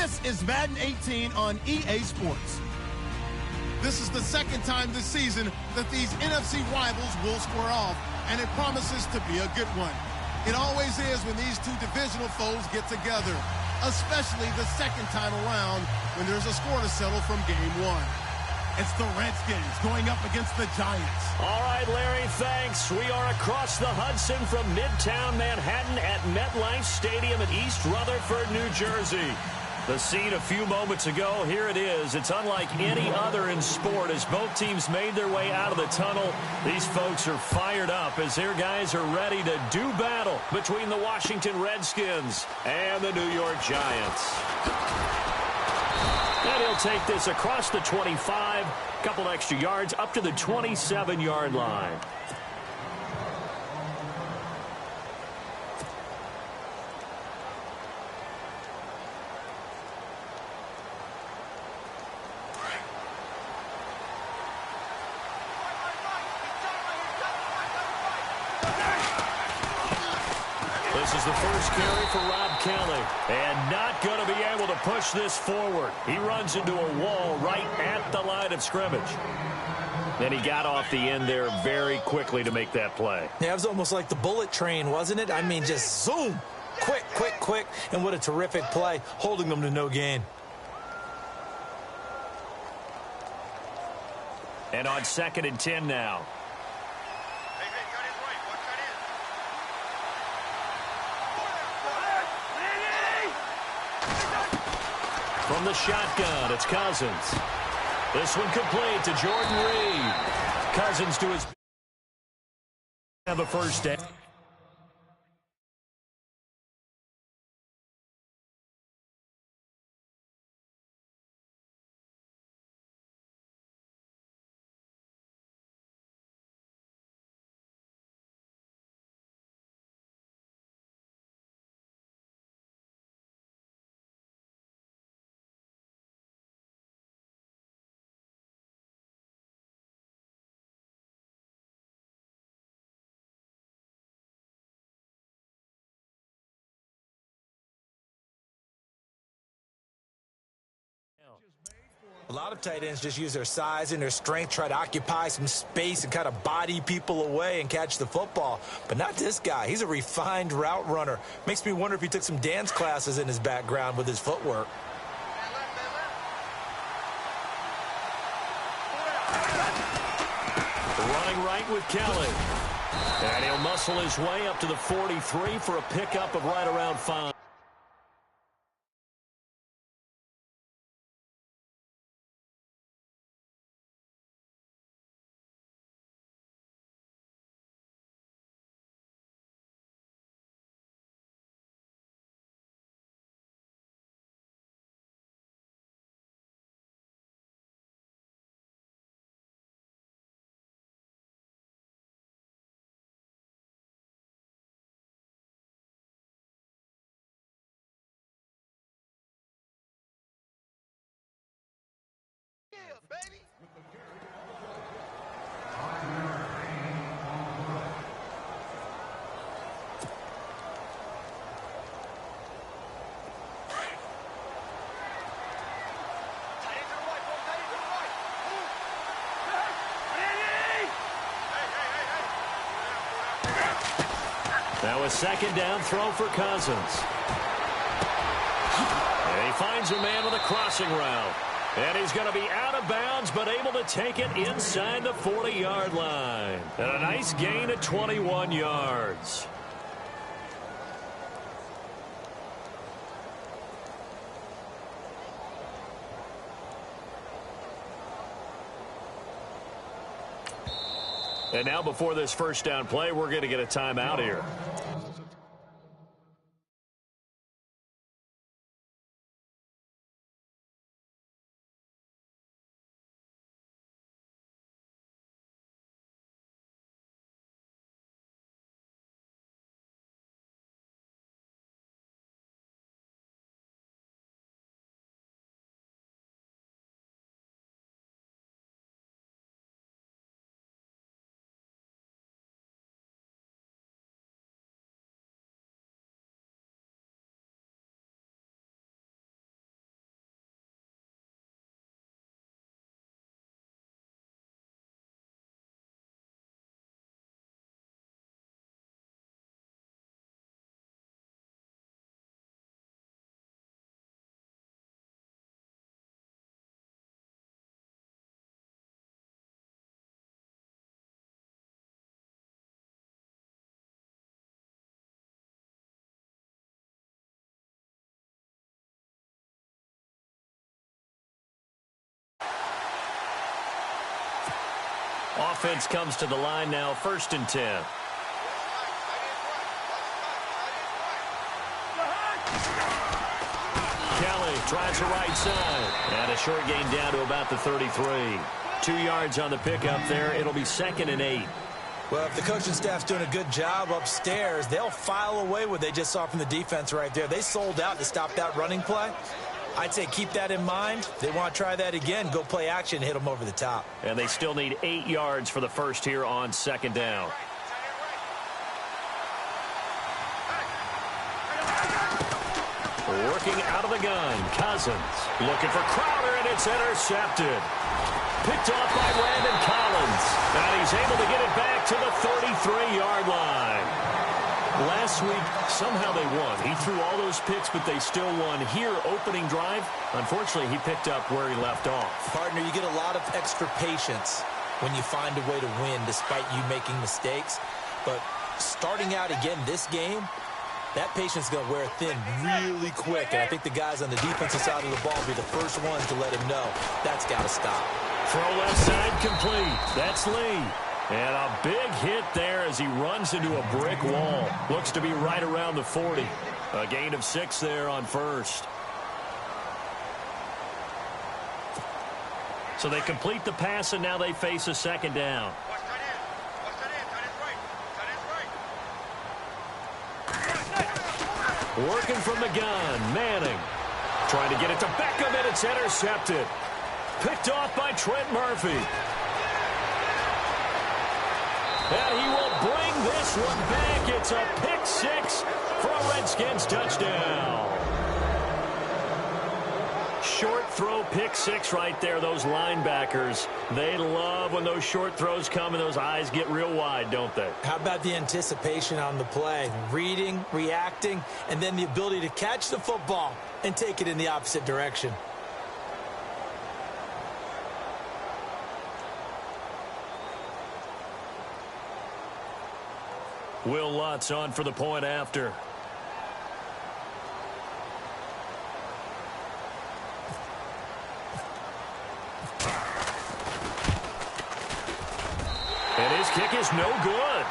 This is Madden 18 on EA Sports. This is the second time this season that these NFC rivals will square off, and it promises to be a good one. It always is when these two divisional foes get together, especially the second time around when there's a score to settle from game one. It's the Redskins going up against the Giants. All right, Larry, thanks. We are across the Hudson from Midtown Manhattan at MetLife Stadium in East Rutherford, New Jersey. The scene a few moments ago, here it is. It's unlike any other in sport as both teams made their way out of the tunnel. These folks are fired up as their guys are ready to do battle between the Washington Redskins and the New York Giants. And he'll take this across the 25, couple extra yards up to the 27-yard line. This is the first carry for Rob Kelly, and not going to be able to push this forward. He runs into a wall right at the line of scrimmage. And he got off the end there very quickly to make that play. Yeah, it was almost like the bullet train, wasn't it? I mean, just zoom, quick, quick, quick, and what a terrific play, holding them to no gain. And on 2nd and 10 now. From the shotgun, it's Cousins. This one complete to Jordan Reed. Cousins to his... have a first down. A lot of tight ends just use their size and their strength, try to occupy some space and kind of body people away and catch the football. But not this guy. He's a refined route runner. Makes me wonder if he took some dance classes in his background with his footwork. Running right with Kelly. And he'll muscle his way up to the 43 for a pickup of right around 5. Baby. Now a second down throw for Cousins. And he finds a man with a crossing route. And he's going to be out of bounds, but able to take it inside the 40-yard line. And a nice gain of 21 yards. And now before this first down play, we're going to get a timeout here. Offense comes to the line now, 1st and 10. Kelly tries the right side. And a short gain down to about the 33. 2 yards on the pickup there. It'll be 2nd and 8. Well, if the coaching staff's doing a good job upstairs, they'll file away what they just saw from the defense right there. They sold out to stop that running play. I'd say keep that in mind. They want to try that again. Go play action, hit them over the top. And they still need 8 yards for the first here on 2nd down. Working out of the gun, Cousins. Looking for Crowder, and it's intercepted. Picked off by Landon Collins. And he's able to get it back to the 33-yard line. Last week, somehow they won. He threw all those picks, but they still won. Here, opening drive, unfortunately, he picked up where he left off. Partner, you get a lot of extra patience when you find a way to win despite you making mistakes. But starting out again this game, that patience is going to wear thin really quick. And I think the guys on the defensive side of the ball will be the first ones to let him know that's got to stop. Throw left side complete. That's Lee. And a big hit there as he runs into a brick wall. Looks to be right around the 40. A gain of 6 there on 1st. So they complete the pass, and now they face a 2nd down. Working from the gun, Manning. Trying to get it to Beckham, and it's intercepted. Picked off by Trent Murphy. And he will bring this one back. It's a pick 6 for a Redskins touchdown. Short throw pick 6 right there. Those linebackers, they love when those short throws come and those eyes get real wide, don't they? How about the anticipation on the play? Reading, reacting, and then the ability to catch the football and take it in the opposite direction. Will Lutz on for the point after. And his kick is no good.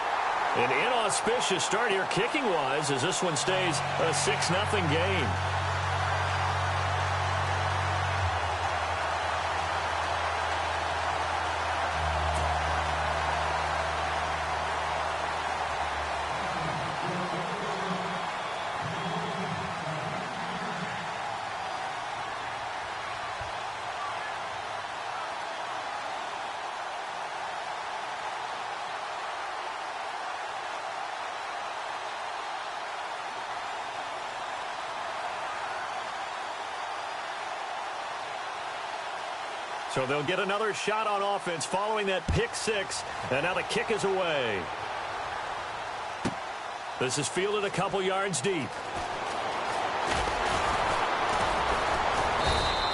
An inauspicious start here kicking-wise as this one stays a 6-0 game. So they'll get another shot on offense following that pick 6, and now the kick is away. This is fielded a couple yards deep.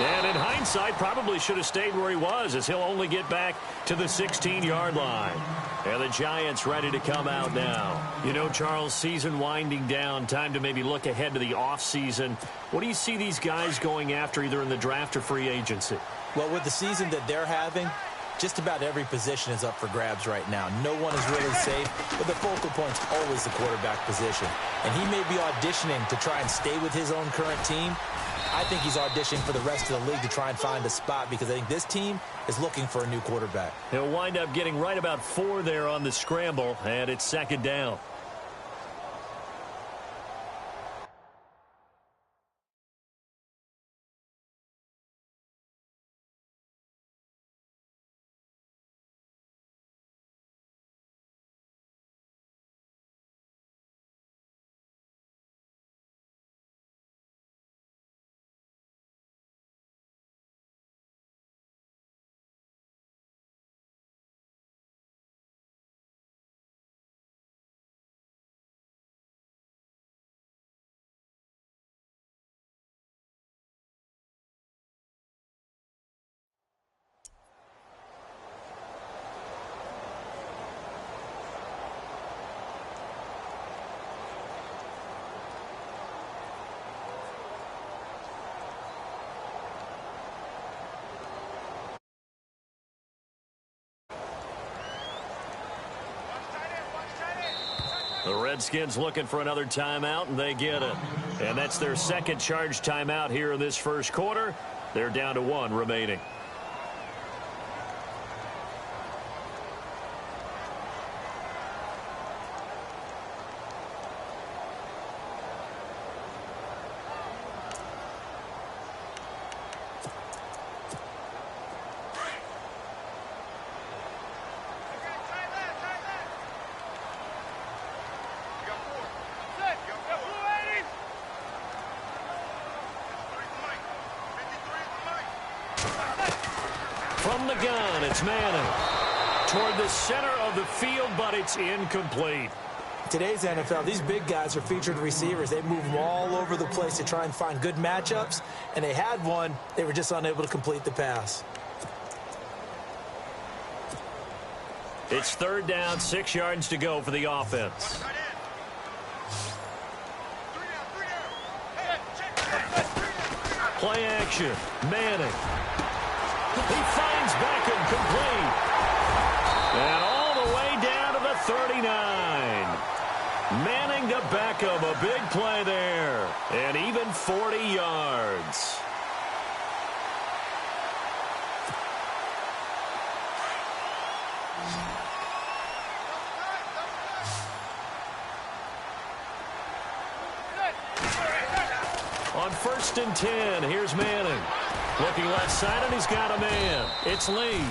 And in hindsight, probably should have stayed where he was, as he'll only get back to the 16-yard line. And the Giants ready to come out now. You know, Charles, season winding down, time to maybe look ahead to the offseason. What do you see these guys going after either in the draft or free agency? Well, with the season that they're having, just about every position is up for grabs right now. No one is really safe, but the focal point's always the quarterback position. And he may be auditioning to try and stay with his own current team. I think he's auditioning for the rest of the league to try and find a spot because I think this team is looking for a new quarterback. He'll wind up getting right about 4 there on the scramble, and it's 2nd down. Redskins looking for another timeout, and they get it. And that's their second charge timeout here in this first quarter. They're down to 1 remaining. From the gun, it's Manning. Toward the center of the field, but it's incomplete. Today's NFL, these big guys are featured receivers. They move them all over the place to try and find good matchups, and they had one. They were just unable to complete the pass. It's 3rd down, 6 yards to go for the offense. Play action, Manning. He finds Beckham complete. And all the way down to the 39. Manning to Beckham, a big play there. And even 40 yards. On 1st and 10, here's Manning. Looking left side, and he's got a man. It's Lee.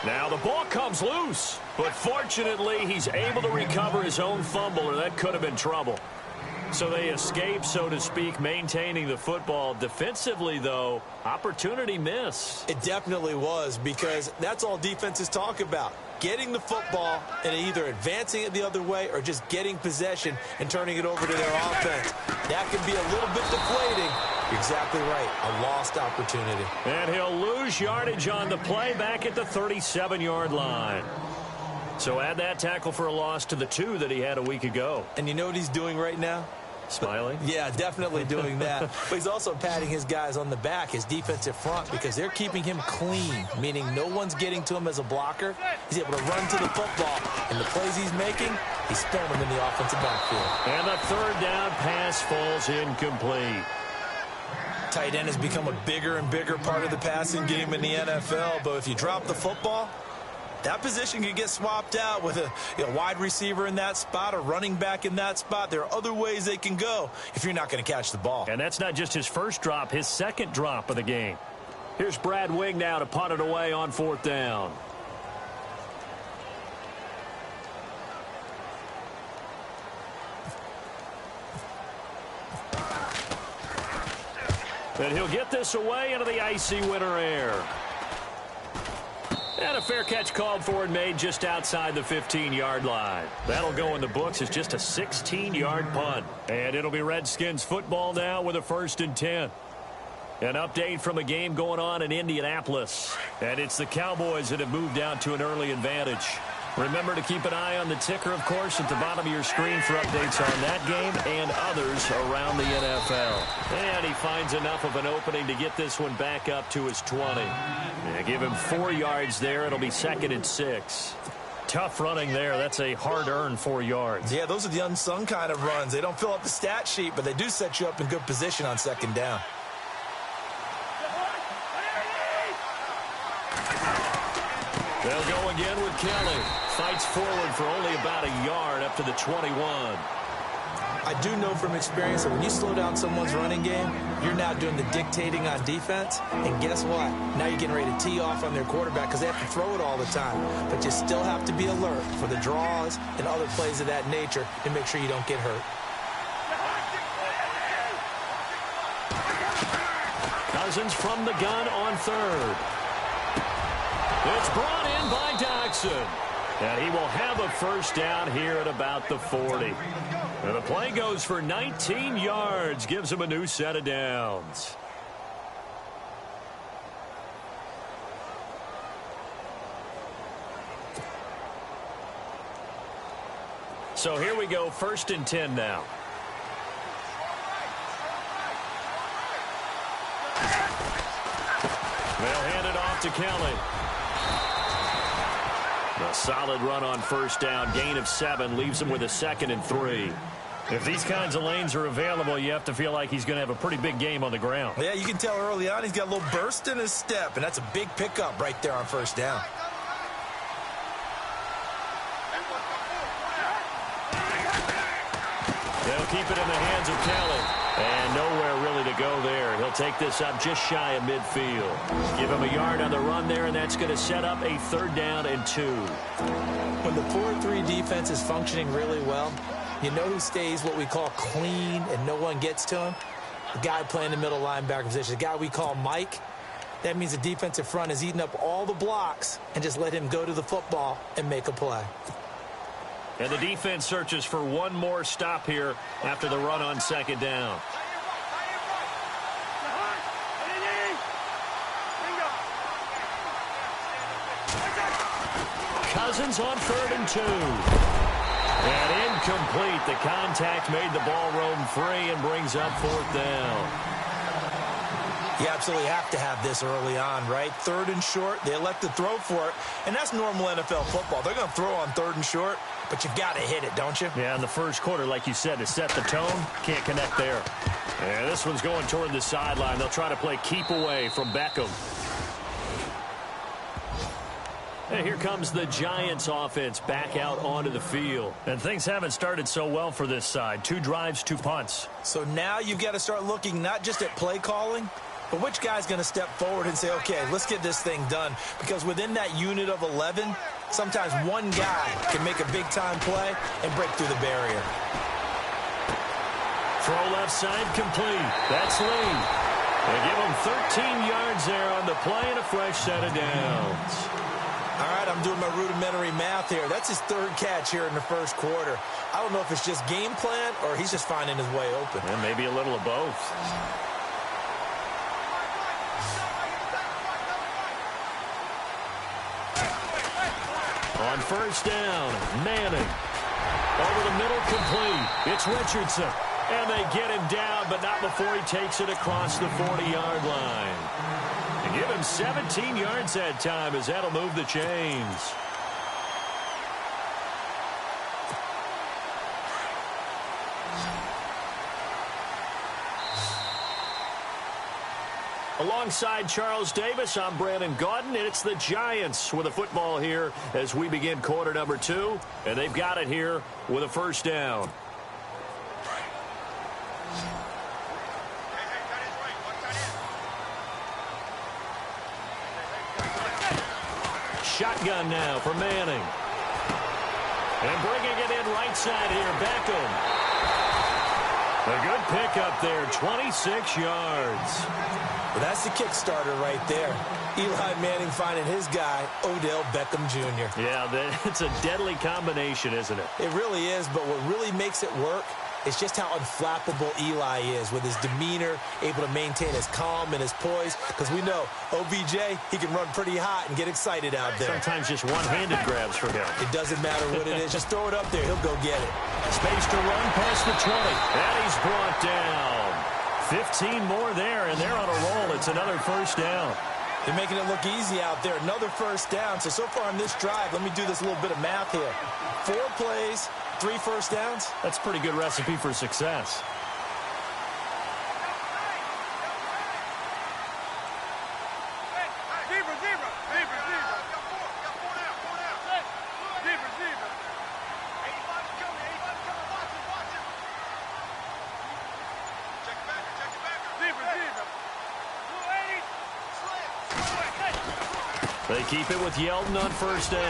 Now the ball comes loose, but fortunately he's able to recover his own fumble, or that could have been trouble. So they escape, so to speak, maintaining the football. Defensively, though, opportunity miss. It definitely was, because that's all defenses talk about. Getting the football and either advancing it the other way or just getting possession and turning it over to their offense. That can be a little bit deflating. You're exactly right. A lost opportunity. And he'll lose yardage on the play back at the 37-yard line. So add that tackle for a loss to the 2 that he had a week ago. And you know what he's doing right now? Smiling? Yeah, definitely doing that. But he's also patting his guys on the back, his defensive front, because they're keeping him clean, meaning no one's getting to him as a blocker. He's able to run to the football, and the plays he's making, he's throwing them in the offensive backfield. And the 3rd down pass falls incomplete. Tight end has become a bigger and bigger part of the passing game in the NFL, but if you drop the football, that position can get swapped out with a wide receiver in that spot, a running back in that spot. There are other ways they can go if you're not going to catch the ball. And that's not just his first drop, his second drop of the game. Here's Brad Wing now to punt it away on 4th down. And he'll get this away into the icy winter air. And a fair catch called for and made just outside the 15-yard line. That'll go in the books as just a 16-yard punt. And it'll be Redskins football now with a 1st and 10. An update from a game going on in Indianapolis. And it's the Cowboys that have moved out to an early advantage. Remember to keep an eye on the ticker, of course, at the bottom of your screen for updates on that game and others around the NFL. And he finds enough of an opening to get this one back up to his 20. Yeah, give him 4 yards there. It'll be 2nd and 6. Tough running there. That's a hard-earned 4 yards. Yeah, those are the unsung kind of runs. They don't fill up the stat sheet, but they do set you up in good position on 2nd down. They'll go again with Kelly. Fights forward for only about a yard up to the 21. I do know from experience that when you slow down someone's running game, you're now doing the dictating on defense. And guess what? Now you're getting ready to tee off on their quarterback because they have to throw it all the time. But you still have to be alert for the draws and other plays of that nature to make sure you don't get hurt. Cousins from the gun on 3rd. It's brought in by Doxson. And he will have a 1st down here at about the 40. And the play goes for 19 yards. Gives him a new set of downs. So here we go, 1st and 10 now. They'll hand it off to Kelly. A solid run on first down. Gain of 7 leaves him with a 2nd and 3. If these kinds of lanes are available, you have to feel like he's going to have a pretty big game on the ground. Yeah, you can tell early on he's got a little burst in his step, and that's a big pickup right there on first down. They'll keep it in the hands of Kelly. And nowhere really to go there. He'll take this up just shy of midfield. Give him a yard on the run there, and that's going to set up a 3rd down and 2. When the 4-3 defense is functioning really well, you know who stays what we call clean and no one gets to him? The guy playing the middle linebacker position, the guy we call Mike. That means the defensive front is eating up all the blocks and just let him go to the football and make a play. And the defense searches for one more stop here after the run on 2nd down. Cousins on 3rd and 2. And incomplete. The contact made the ball roam free and brings up 4th down. You absolutely have to have this early on, right? 3rd and short, they elect to throw for it, and that's normal NFL football. They're going to throw on 3rd and short, but you've got to hit it, don't you? Yeah, in the first quarter, like you said, to set the tone, can't connect there. And this one's going toward the sideline. They'll try to play keep away from Beckham. And here comes the Giants offense back out onto the field. And things haven't started so well for this side. 2 drives, 2 punts. So now you've got to start looking not just at play calling, but which guy's going to step forward and say, okay, let's get this thing done. Because within that unit of 11, sometimes one guy can make a big-time play and break through the barrier. Throw left side complete. That's Lee. They give him 13 yards there on the play and a fresh set of downs. All right, I'm doing my rudimentary math here. That's his 3rd catch here in the first quarter. I don't know if it's just game plan or he's just finding his way open. And maybe a little of both. On first down, Manning. Over the middle, complete. It's Richardson. And they get him down, but not before he takes it across the 40-yard line. And give him 17 yards that time, as that'll move the chains. Alongside Charles Davis, I'm Brandon Gaudin, and it's the Giants with a football here as we begin quarter number 2, and they've got it here with a first down. Shotgun now for Manning. And bringing it in right side here, Beckham. A good pickup there, 26 yards. Well, that's the kickstarter right there. Eli Manning finding his guy, Odell Beckham Jr. Yeah, it's a deadly combination, isn't it? It really is, but what really makes it work is just how unflappable Eli is with his demeanor, able to maintain his calm and his poise, because we know OBJ, he can run pretty hot and get excited out there. Sometimes just one-handed grabs for him. It doesn't matter what it is. Just throw it up there. He'll go get it. Space to run past the 20. And he's brought down. 15 more there, and they're on a roll. It's another first down. They're making it look easy out there. Another first down. So far on this drive, let me do this little bit of math here. 4 plays, 3 first downs. That's a pretty good recipe for success. They keep it with Yeldon on first down.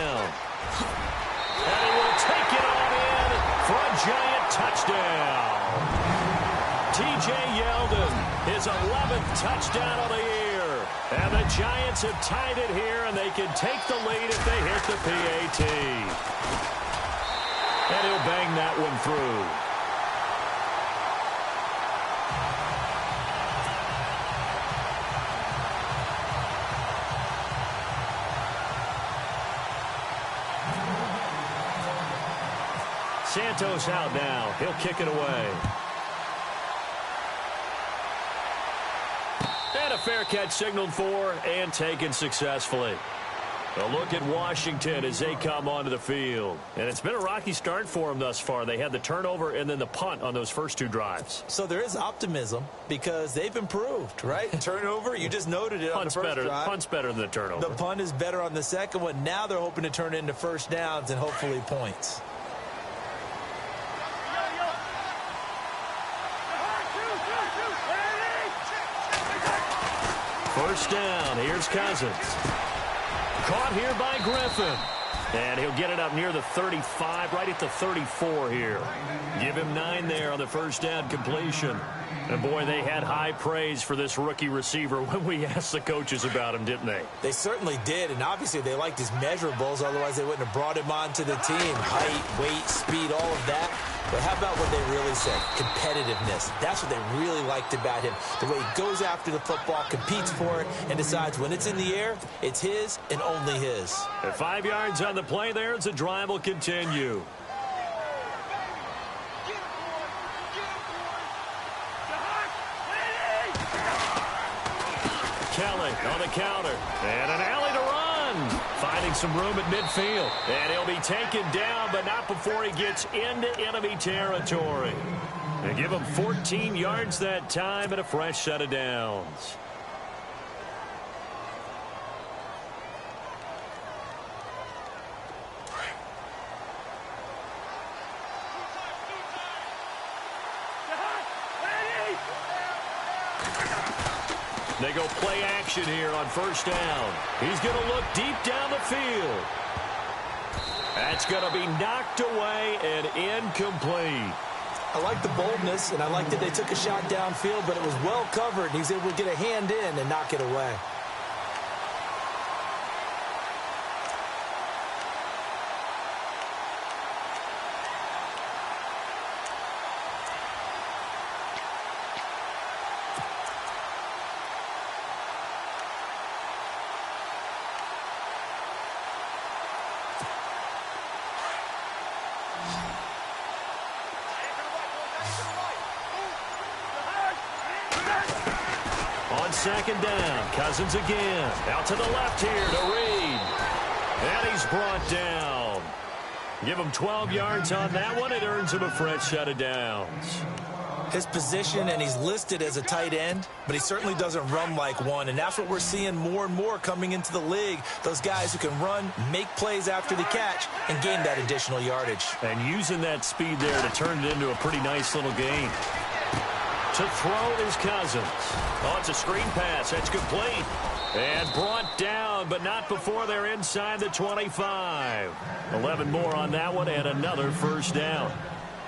And he will take it on in for a Giant touchdown. T.J. Yeldon, his 11th touchdown of the year. And the Giants have tied it here, and they can take the lead if they hit the PAT. And he'll bang that one through. Santos out now. He'll kick it away. And a fair catch signaled for and taken successfully. A look at Washington as they come onto the field. And it's been a rocky start for them thus far. They had the turnover and then the punt on those first two drives. So there is optimism because they've improved, right? Turnover, you just noted it on the first drive. Punt's better than the turnover. The punt is better on the second one. Now they're hoping to turn it into first downs and hopefully points. First down. Here's Cousins. Caught here by Griffin. And he'll get it up near the 35, right at the 34 here. Give him 9 there on the first down completion. And, boy, they had high praise for this rookie receiver when we asked the coaches about him, didn't they? They certainly did, and obviously they liked his measurables. Otherwise, they wouldn't have brought him onto the team. Height, weight, speed, all of that. But how about what they really said? Competitiveness. That's what they really liked about him. The way he goes after the football, competes for it, and decides when it's in the air, it's his and only his. At 5 yards on the play there, as the drive will continue. Kelly on the counter. And an alley to run. Finding some room at midfield. And he'll be taken down, but not before he gets into enemy territory. They give him 14 yards that time and a fresh set of downs. They go play action here on first down. He's going to look deep down the field. That's going to be knocked away and incomplete. I like the boldness, and I like that they took a shot downfield, but it was well covered. He's able to get a hand in and knock it away. Second down. Cousins again. Out to the left here to Reed. And he's brought down. Give him 12 yards on that one. It earns him a fresh set of downs. His position, and he's listed as a tight end, but he certainly doesn't run like one, and that's what we're seeing more and more coming into the league. Those guys who can run, make plays after the catch, and gain that additional yardage. And using that speed there to turn it into a pretty nice little gain. To throw is Cousins. Oh, it's a screen pass. That's complete. And brought down, but not before they're inside the 25. 11 more on that one and another first down.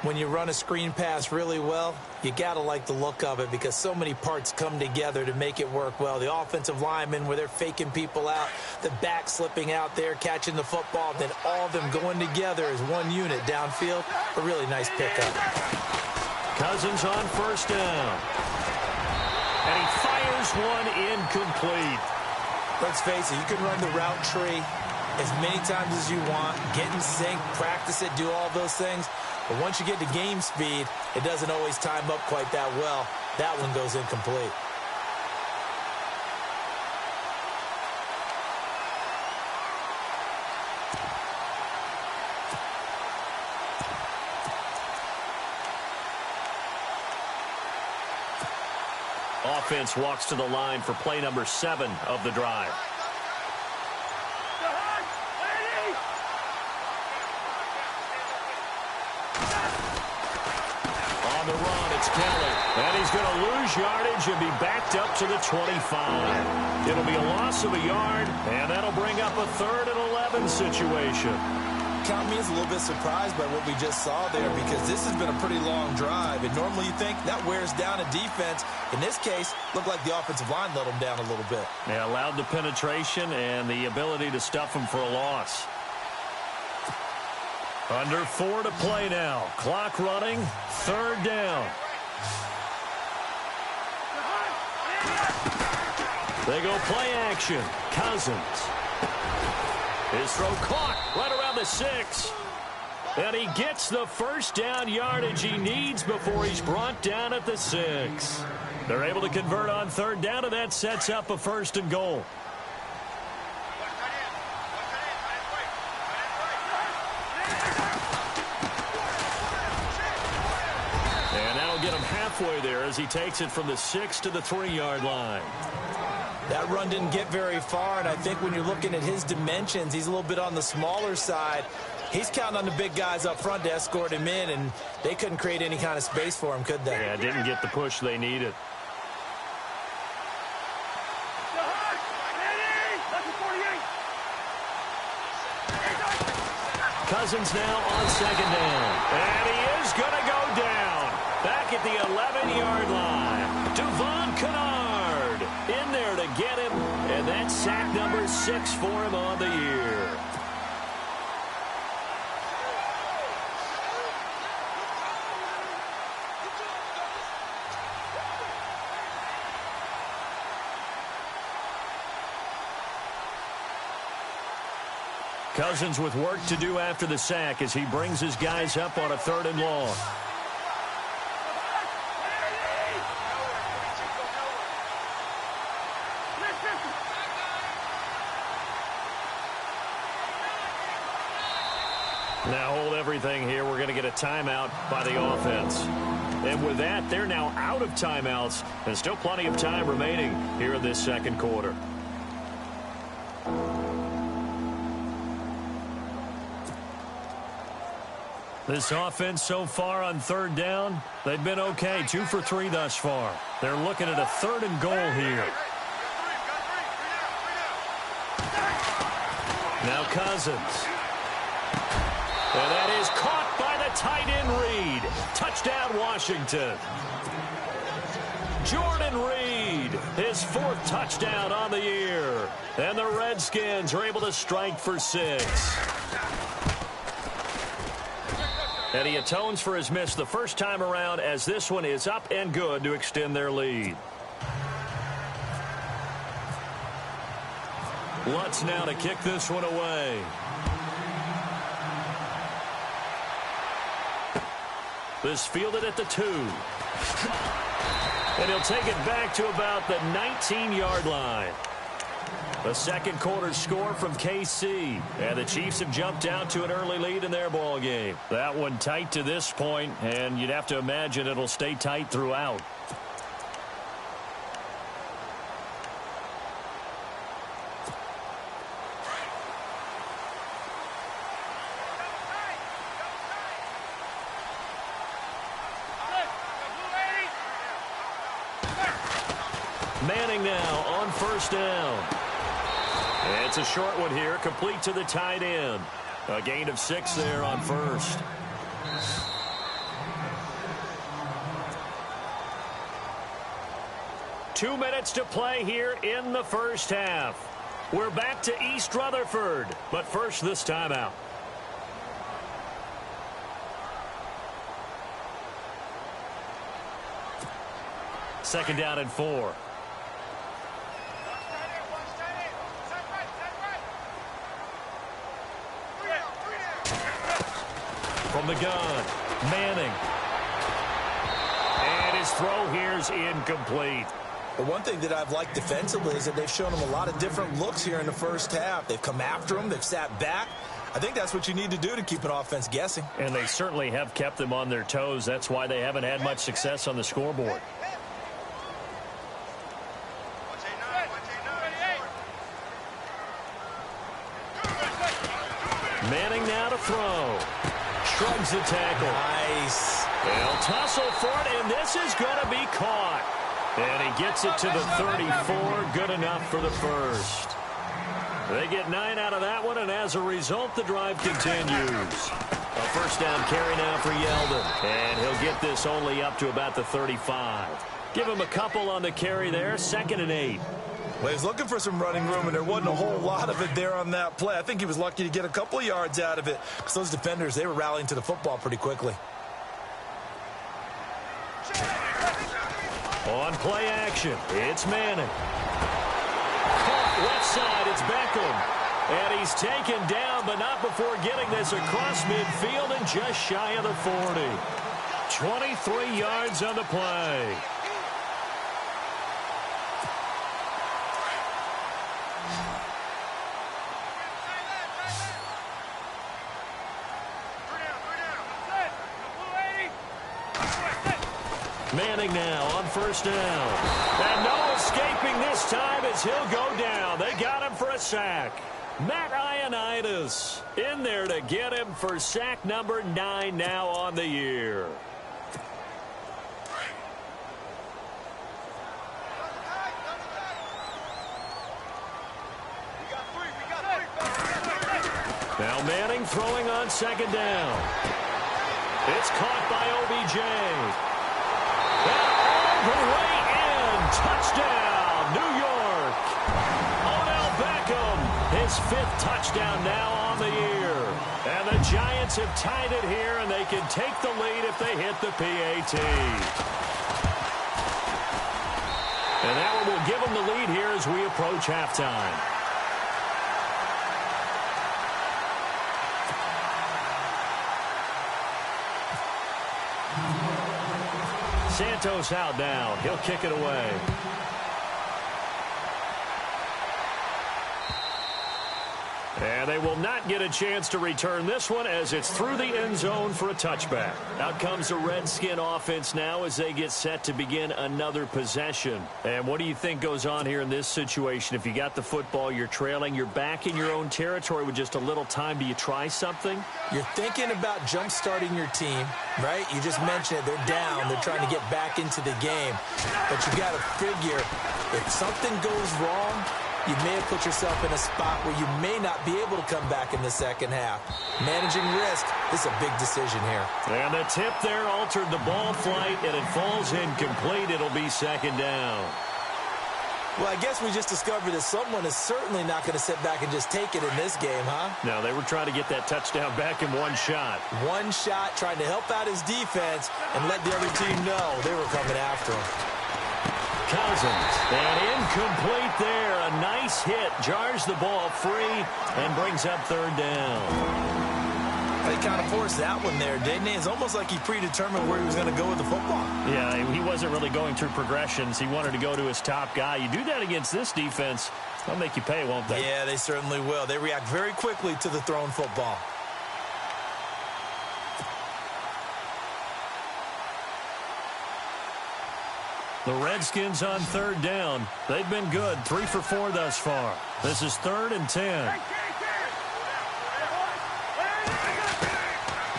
When you run a screen pass really well, you got to like the look of it because so many parts come together to make it work well. The offensive linemen where they're faking people out, the back slipping out there, catching the football, then all of them going together as one unit downfield. A really nice pickup. Cousins on first down. And he fires one incomplete. Let's face it, you can run the route tree as many times as you want, get in sync, practice it, do all those things. But once you get to game speed, it doesn't always time up quite that well. That one goes incomplete. Offense walks to the line for play number 7 of the drive. On the run, it's Kelly. And he's going to lose yardage and be backed up to the 25. It'll be a loss of a yard, and that'll bring up a 3rd and 11 situation. Count me as a little bit surprised by what we just saw there because this has been a pretty long drive. And normally you think that wears down a defense. In this case, looked like the offensive line let them down a little bit. Yeah, allowed the penetration and the ability to stuff them for a loss. Under 4 to play now. Clock running. 3rd down. They go play action. Cousins. His throw caught right around the 6. And he gets the first down yardage he needs before he's brought down at the 6. They're able to convert on 3rd down, and that sets up a 1st and goal. halfway there as he takes it from the 6 to the 3-yard line. That run didn't get very far, and I think when you're looking at his dimensions, he's a little bit on the smaller side. He's counting on the big guys up front to escort him in, and they couldn't create any kind of space for him, could they? Yeah, didn't get the push they needed. Cousins now on second down. And he is going to go down. Back at the 11-yard line. Devon Kennard in there to get him. And that's sack number 6 for him on the year. Cousins with work to do after the sack as he brings his guys up on a 3rd and long. Now hold everything here. We're going to get a timeout by the offense. And with that, they're now out of timeouts and still plenty of time remaining here in this second quarter. This offense so far on 3rd down, they've been okay. 2 for 3 thus far. They're looking at a 3rd and goal here. Now Cousins. And that is caught by the tight end Reed. Touchdown Washington. Jordan Reed, his 4th touchdown on the year. And the Redskins are able to strike for 6. And he atones for his miss the first time around as this one is up and good to extend their lead. Lutz now to kick this one away. This fielded at the 2. And he'll take it back to about the 19-yard line. The second quarter score from KC. And the Chiefs have jumped out to an early lead in their ball game. That one tight to this point, and you'd have to imagine it'll stay tight throughout. Manning now on 1st down. It's a short one here, complete to the tight end. A gain of 6 there on 1st. Two minutes to play here in the first half. We're back to East Rutherford, but first this timeout. Second down and 4. From the gun, Manning. And his throw here's incomplete. But one thing that I've liked defensively is that they've shown him a lot of different looks here in the first half. They've come after him. They've sat back. I think that's what you need to do to keep an offense guessing. And they certainly have kept them on their toes. That's why they haven't had much success on the scoreboard. Manning now to throw. Shrugs the tackle. Nice. They'll tussle for it, and this is going to be caught. And he gets it to the 34. Good enough for the first. They get 9 out of that one, and as a result, the drive continues. A first down carry now for Yeldon. And he'll get this only up to about the 35. Give him a couple on the carry there. 2nd and 8. Well, he was looking for some running room, and there wasn't a whole lot of it there on that play. I think he was lucky to get a couple of yards out of it because those defenders, they were rallying to the football pretty quickly. On play action, it's Manning. Caught left side, it's Beckham. And he's taken down, but not before getting this across midfield and just shy of the 40. 23 yards on the play. Manning now on first down. And no escaping this time as he'll go down. They got him for a sack. Matt Ioannidis in there to get him for sack number 9 now on the year. Now Manning throwing on second down. It's caught by OBJ. And all the way in. Touchdown, New York. Odell Beckham, his 5th touchdown now on the year. And the Giants have tied it here, and they can take the lead if they hit the PAT. And that one will give them the lead here as we approach halftime. Santos out now. He'll kick it away. And they will not get a chance to return this one as it's through the end zone for a touchback. Out comes the Redskin offense now as they get set to begin another possession. And what do you think goes on here in this situation? If you got the football, you're trailing, you're back in your own territory with just a little time. Do you try something? You're thinking about jump-starting your team, right? You just mentioned it. They're down. They're trying to get back into the game. But you got to figure if something goes wrong, you may have put yourself in a spot where you may not be able to come back in the second half. Managing risk is a big decision here. And the tip there altered the ball flight, and it falls incomplete. It'll be second down. Well, I guess we just discovered that someone is certainly not going to sit back and just take it in this game, huh? No, they were trying to get that touchdown back in one shot. One shot, trying to help out his defense and let the other team know they were coming after him. Cousins, and incomplete there. A nice hit, jars the ball free, and brings up third down. He kind of forced that one there, didn't he? It's almost like he predetermined where he was going to go with the football. Yeah, he wasn't really going through progressions. He wanted to go to his top guy. You do that against this defense, they'll make you pay, won't they? Yeah, they certainly will. They react very quickly to the thrown football. The Redskins on third down. They've been good, 3 for 4 thus far. This is 3rd and 10.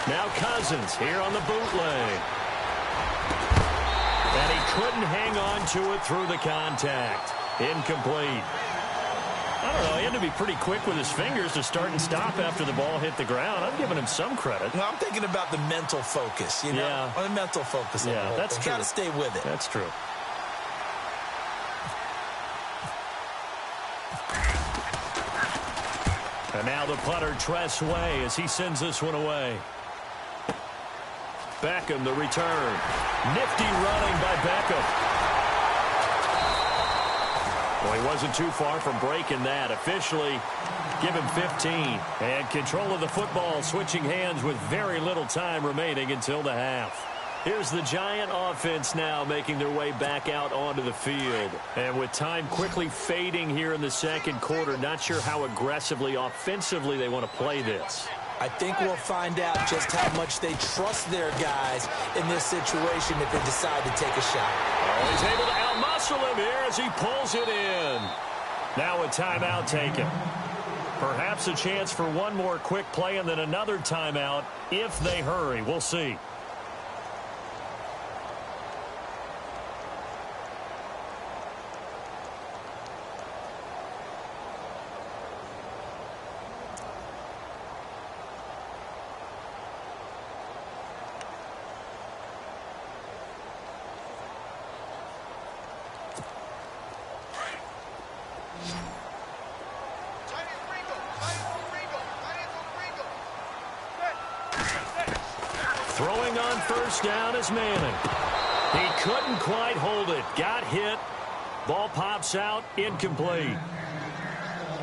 Now Cousins here on the bootleg. And he couldn't hang on to it through the contact. Incomplete. I don't know, he had to be pretty quick with his fingers to start and stop after the ball hit the ground. I'm giving him some credit. No, I'm thinking about the mental focus, you know? Yeah. The mental focus. Yeah, that's true. Got to stay with it. That's true. And now the punter, Tress Way, as he sends this one away. Beckham, the return. Nifty running by Beckham. Well, he wasn't too far from breaking that. Officially, give him 15. And control of the football, switching hands with very little time remaining until the half. Here's the Giant offense now making their way back out onto the field. And with time quickly fading here in the second quarter, not sure how aggressively, offensively they want to play this. I think we'll find out just how much they trust their guys in this situation if they decide to take a shot. Oh, he's able to outmuscle him here as he pulls it in. Now a timeout taken. Perhaps a chance for one more quick play and then another timeout if they hurry. We'll see. Throwing on first down is Manning. He couldn't quite hold it. Got hit. Ball pops out. Incomplete.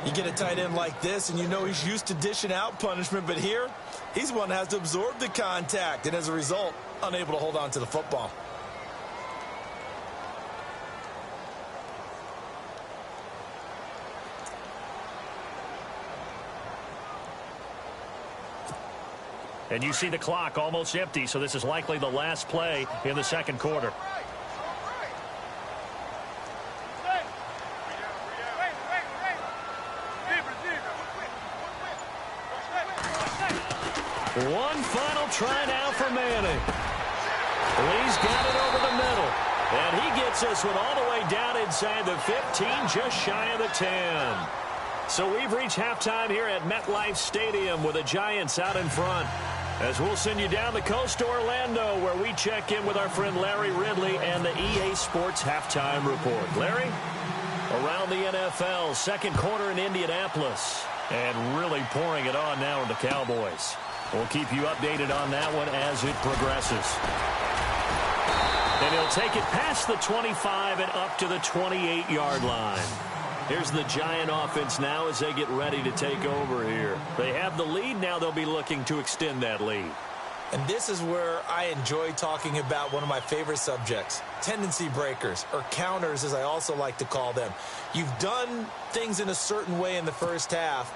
You get a tight end like this, and you know he's used to dishing out punishment, but here, he's one that has to absorb the contact, and as a result, unable to hold on to the football. And you see the clock almost empty, so this is likely the last play in the second quarter. One final try now for Manning. Lee's got it over the middle. And he gets this one all the way down inside the 15, just shy of the 10. So we've reached halftime here at MetLife Stadium with the Giants out in front. As we'll send you down the coast to Orlando, where we check in with our friend Larry Ridley and the EA Sports Halftime Report. Larry? Around the NFL, second quarter in Indianapolis. And really pouring it on now with the Cowboys. We'll keep you updated on that one as it progresses. And he'll take it past the 25 and up to the 28-yard line. Here's the Giant offense now as they get ready to take over here. They have the lead. Now they'll be looking to extend that lead. And this is where I enjoy talking about one of my favorite subjects, tendency breakers, or counters as I also like to call them. You've done things in a certain way in the first half,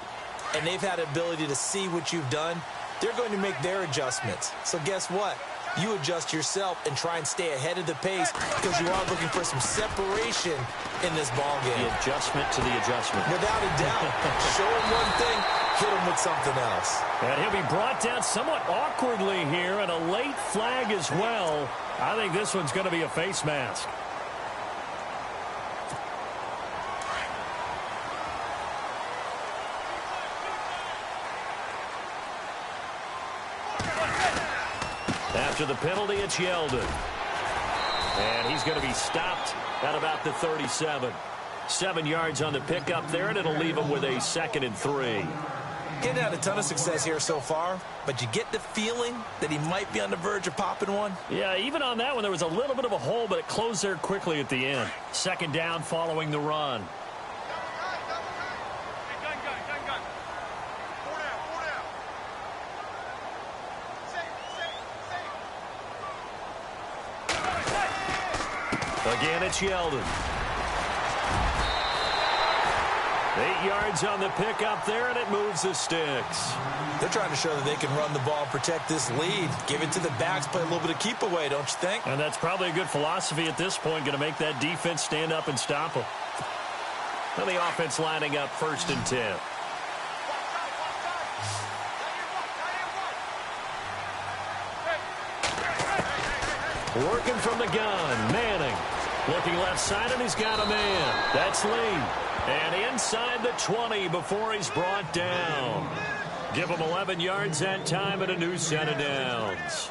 and they've had the ability to see what you've done. They're going to make their adjustments. So guess what? You adjust yourself and try and stay ahead of the pace because you are looking for some separation in this ball game. The adjustment to the adjustment. Without a doubt. Show him one thing, hit him with something else. And he'll be brought down somewhat awkwardly here, and a late flag as well. I think this one's going to be a face mask. After the penalty, it's Yeldon. And he's going to be stopped at about the 37. 7 yards on the pickup there, and it'll leave him with a 2nd and 3. Getting had a ton of success here so far, but you get the feeling that he might be on the verge of popping one. Yeah, even on that one, there was a little bit of a hole, but it closed there quickly at the end. 2nd down following the run. Again, it's Yeldon. 8 yards on the pickup there, and it moves the sticks. They're trying to show that they can run the ball and protect this lead. Give it to the backs, play a little bit of keep away, don't you think? And that's probably a good philosophy at this point, going to make that defense stand up and stop them. And the offense lining up 1st and 10. Working from the gun, Manning. Looking left side, and he's got a man. That's Lee. And inside the 20 before he's brought down. Give him 11 yards that time and a new set of downs.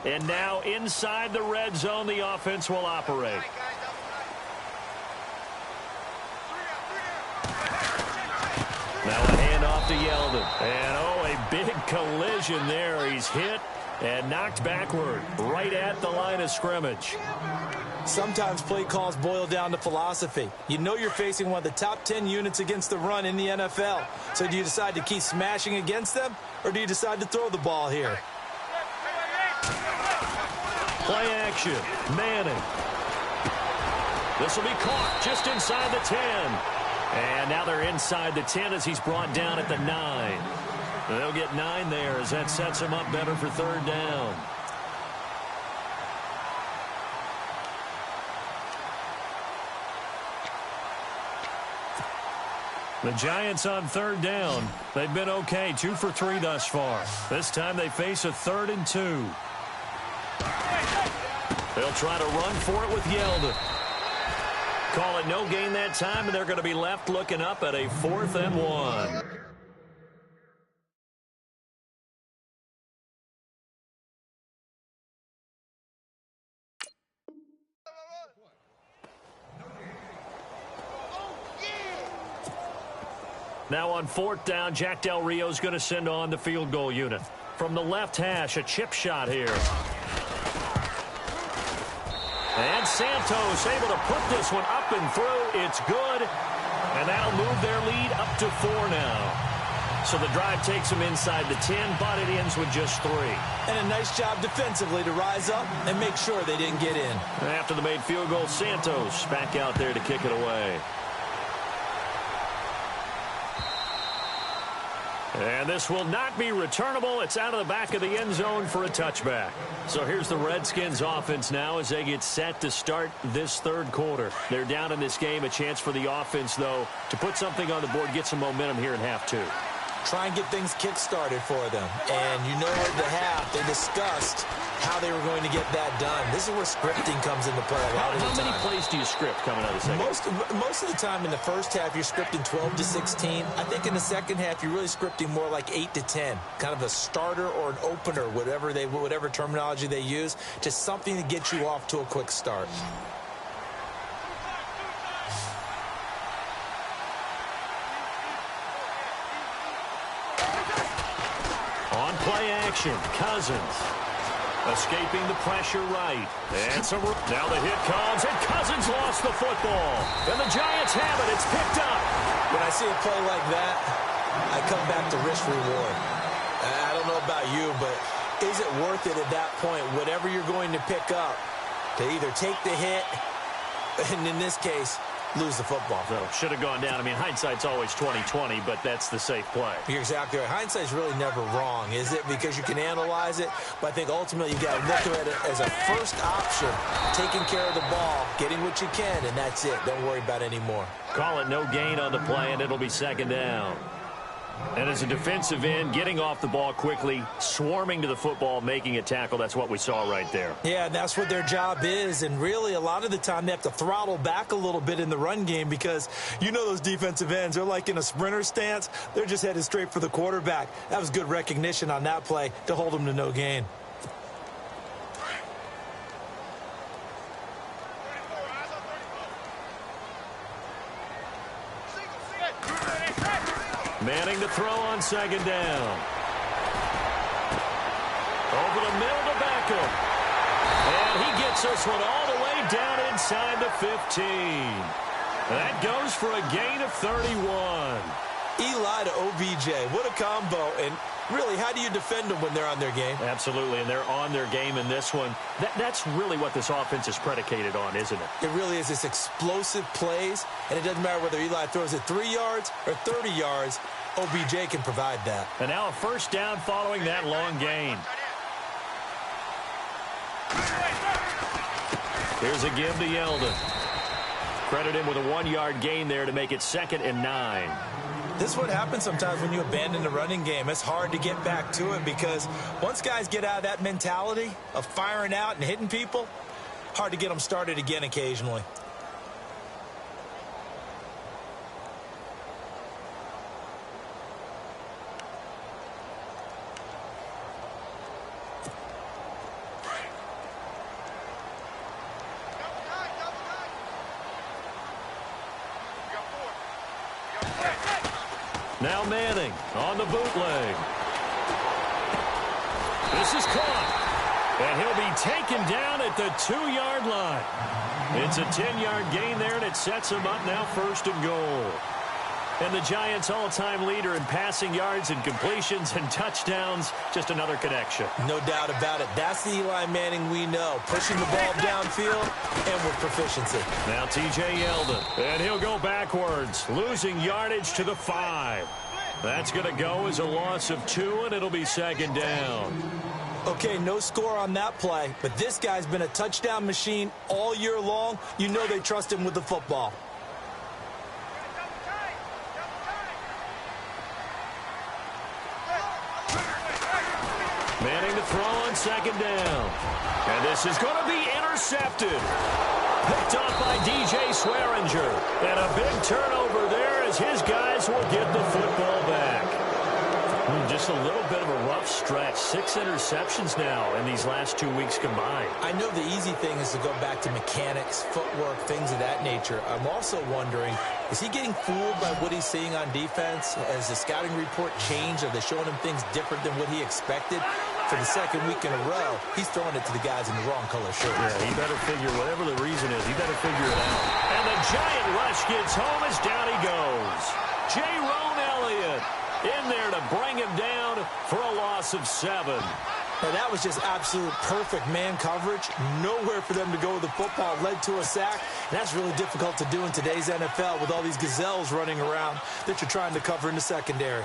And now inside the red zone, the offense will operate. Now a handoff to Yeldon. And, oh, a big collision there. He's hit and knocked backward right at the line of scrimmage. Sometimes play calls boil down to philosophy. You know you're facing one of the top 10 units against the run in the NFL. So do you decide to keep smashing against them, or do you decide to throw the ball here? Play action. Manning. This will be caught just inside the 10. And now they're inside the 10 as he's brought down at the 9. They'll get 9 there as that sets him up better for 3rd down. The Giants on 3rd down. They've been okay, 2 for 3 thus far. This time they face a 3rd and 2. They'll try to run for it with Yeldon. Call it no gain that time, and they're going to be left looking up at a 4th and 1. Now on 4th down, Jack Del Rio's going to send on the field goal unit. From the left hash, a chip shot here. And Santos able to put this one up and through. It's good. And that'll move their lead up to 4 now. So the drive takes them inside the 10, but it ends with just 3. And a nice job defensively to rise up and make sure they didn't get in. After the made field goal, Santos back out there to kick it away. And this will not be returnable. It's out of the back of the end zone for a touchback. So here's the Redskins offense now as they get set to start this third quarter. They're down in this game. A chance for the offense, though, to put something on the board, get some momentum here in half two. Try and get things kick-started for them. And you know at the half, they discussed how they were going to get that done. This is where scripting comes into play a lot of the time. How many plays do you script coming out of the second? Most of the time in the first half, you're scripting 12 to 16. I think in the second half, you're really scripting more like 8 to 10. Kind of a starter or an opener, whatever terminology they use. Just something to get you off to a quick start. On play action, Cousins. Escaping the pressure right. And now the hit comes, and Cousins lost the football. And the Giants have it. It's picked up. When I see a play like that, I come back to risk-reward. I don't know about you, but is it worth it at that point, whatever you're going to pick up, to either take the hit, and in this case, lose the football? So, should have gone down. I mean, hindsight's always 20/20, but that's the safe play. You're exactly right. Hindsight's really never wrong, is it? Because you can analyze it, but I think ultimately you got to look at it as a first option, taking care of the ball, getting what you can, and that's it. Don't worry about it anymore. Call it no gain on the play, and it'll be second down. And as a defensive end, getting off the ball quickly, swarming to the football, making a tackle, that's what we saw right there. Yeah, and that's what their job is. And really, a lot of the time, they have to throttle back a little bit in the run game because you know those defensive ends, they're like in a sprinter stance. They're just headed straight for the quarterback. That was good recognition on that play to hold them to no gain. Manning to throw on second down. Over the middle to Beckham. And he gets this one all the way down inside the 15. That goes for a gain of 31. Eli to OBJ. What a combo. And really, how do you defend them when they're on their game? Absolutely, and they're on their game in this one. That's really what this offense is predicated on, isn't it? It really is. It's explosive plays, and it doesn't matter whether Eli throws it 3 yards or 30 yards. OBJ can provide that. And now a first down following that long gain. Here's a give to Yeldon. Credit him with a 1-yard gain there to make it 2nd and 9. This is what happens sometimes when you abandon the running game. It's hard to get back to it because once guys get out of that mentality of firing out and hitting people, hard to get them started again occasionally. Now Manning on the bootleg. This is caught. And he'll be taken down at the 2-yard line. It's a 10-yard gain there, and it sets him up now 1st and goal. And the Giants' all-time leader in passing yards and completions and touchdowns, just another connection. No doubt about it. That's the Eli Manning we know. Pushing the ball downfield and with proficiency. Now T.J. Yeldon. And he'll go backwards, losing yardage to the 5. That's going to go as a loss of 2, and it'll be 2nd down. Okay, no score on that play, but this guy's been a touchdown machine all year long. You know they trust him with the football. Manning to throw on 2nd down. And this is going to be intercepted. Picked off by DJ Swearinger. And a big turnover there as his guys will get the football back. Just a little bit of a rough stretch. 6 interceptions now in these last 2 weeks combined. I know the easy thing is to go back to mechanics, footwork, things of that nature. I'm also wondering, is he getting fooled by what he's seeing on defense? Has the scouting report changed? Are they showing him things different than what he expected? For the 2nd week in a row, he's throwing it to the guys in the wrong color shirts. Yeah, he better figure, whatever the reason is, he better figure it out. And the giant rush gets home as down he goes. Jerome Elliott in there to bring him down for a loss of 7. Now, that was just absolute perfect man coverage. Nowhere for them to go with the football. Led to a sack. And that's really difficult to do in today's NFL with all these gazelles running around that you're trying to cover in the secondary.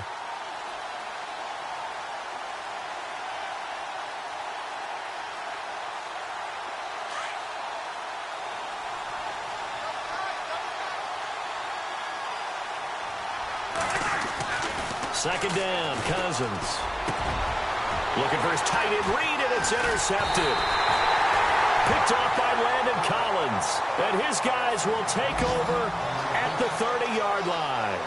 Second down, Cousins. Looking for his tight end read, and it's intercepted. Picked off by Landon Collins. And his guys will take over at the 30-yard line.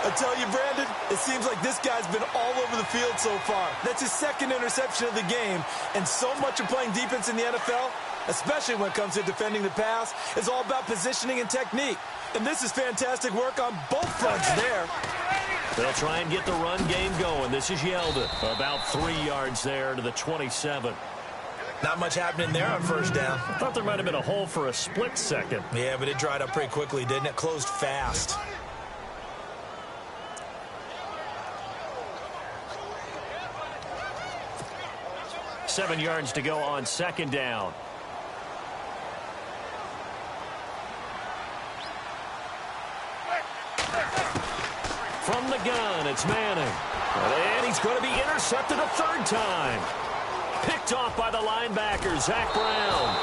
I tell you, Brandon, it seems like this guy's been all over the field so far. That's his second interception of the game. And so much of playing defense in the NFL, especially when it comes to defending the pass, is all about positioning and technique. And this is fantastic work on both fronts there. They'll try and get the run game going. This is Yeldon. About 3 yards there to the 27. Not much happening there on first down. I thought there might have been a hole for a split second. Yeah, but it dried up pretty quickly, didn't it? Closed fast. Seven yards to go on second down. From the gun, it's Manning. And he's going to be intercepted a third time. Picked off by the linebacker, Zach Brown.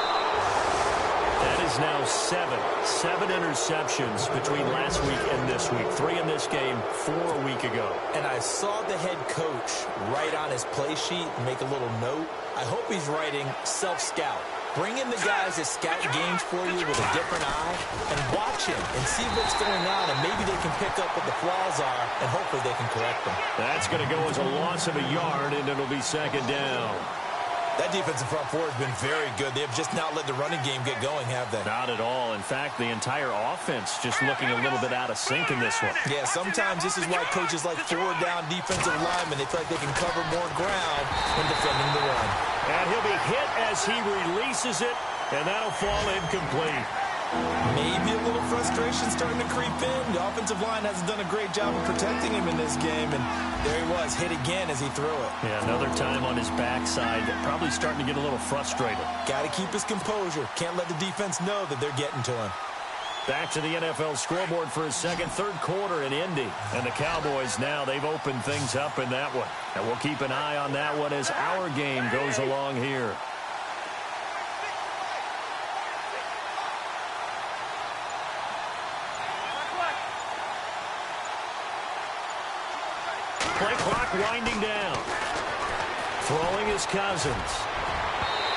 That is now seven interceptions between last week and this week. 3 in this game, 4 a week ago. And I saw the head coach write on his play sheet and make a little note. I hope he's writing self-scout. Bring in the guys that scout games for you with a different eye and watch him and see what's going on, and maybe they can pick up what the flaws are, and hopefully they can correct them. That's going to go as a loss of a yard, and it'll be second down. That defensive front four has been very good. They have just not let the running game get going, have they? Not at all. In fact, the entire offense just looking a little bit out of sync in this one. Yeah, sometimes this is why coaches like 4-down defensive linemen, they feel like they can cover more ground when defending the run. And he'll be hit as he releases it, and that'll fall incomplete. Maybe a little frustration starting to creep in. The offensive line hasn't done a great job of protecting him in this game, and there he was, hit again as he threw it. Yeah, another time on his backside, probably starting to get a little frustrated. Got to keep his composure. Can't let the defense know that they're getting to him. Back to the NFL scoreboard for his third quarter in Indy. And the Cowboys now, they've opened things up in that one. And we'll keep an eye on that one as our game goes along here. Play clock winding down. Throwing is Cousins.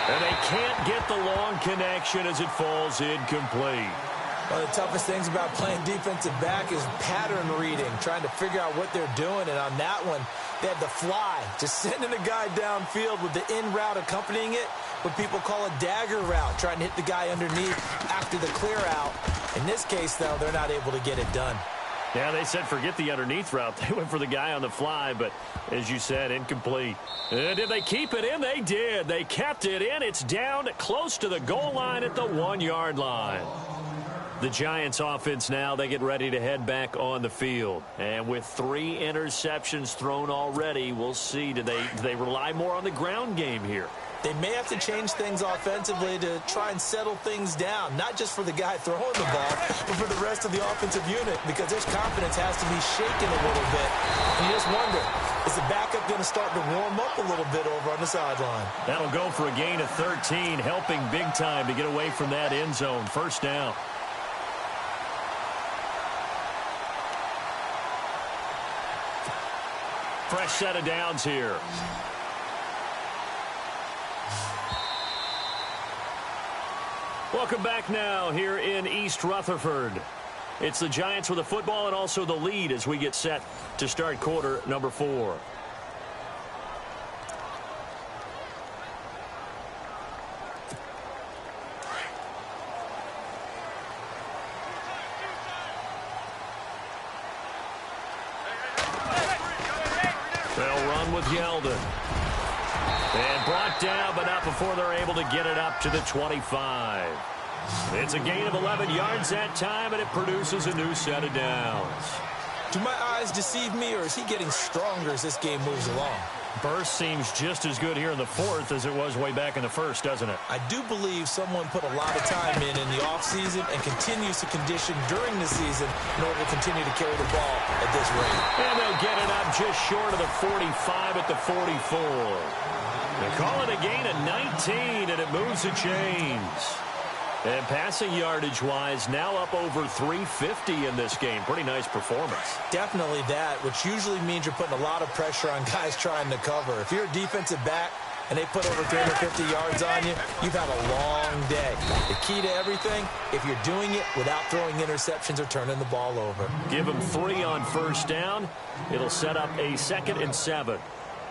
And they can't get the long connection as it falls incomplete. One of the toughest things about playing defensive back is pattern reading, trying to figure out what they're doing. And on that one, they had the fly, just sending a guy downfield with the in route accompanying it, what people call a dagger route, trying to hit the guy underneath after the clear out. In this case, though, they're not able to get it done. Yeah, they said forget the underneath route. They went for the guy on the fly, but as you said, incomplete. Did they keep it in? They did. They kept it in. It's down close to the goal line at the 1-yard line. The Giants offense now, they get ready to head back on the field. And with 3 interceptions thrown already, we'll see. Do they rely more on the ground game here? They may have to change things offensively to try and settle things down, not just for the guy throwing the ball, but for the rest of the offensive unit, because their confidence has to be shaken a little bit. And you just wonder, is the backup going to start to warm up a little bit over on the sideline? That'll go for a gain of 13, helping big time to get away from that end zone. First down. Fresh set of downs here. Welcome back now here in East Rutherford. It's the Giants with the football and also the lead as we get set to start quarter number 4. They'll run with Yeldon. And brought down, but not before they're able to get it up to the 25. It's a gain of 11 yards that time, and it produces a new set of downs. Do my eyes deceive me, or is he getting stronger as this game moves along? Burst seems just as good here in the 4th as it was way back in the 1st, doesn't it? I do believe someone put a lot of time in the offseason and continues to condition during the season in order to continue to carry the ball at this rate. And they'll get it up just short of the 45 at the 44. They call it a gain of 19, and it moves the chains. And passing yardage-wise, now up over 350 in this game. Pretty nice performance. Definitely that, which usually means you're putting a lot of pressure on guys trying to cover. If you're a defensive back and they put over 350 yards on you, you've had a long day. The key to everything, if you're doing it without throwing interceptions or turning the ball over. Give them 3 on first down. It'll set up a 2nd and 7.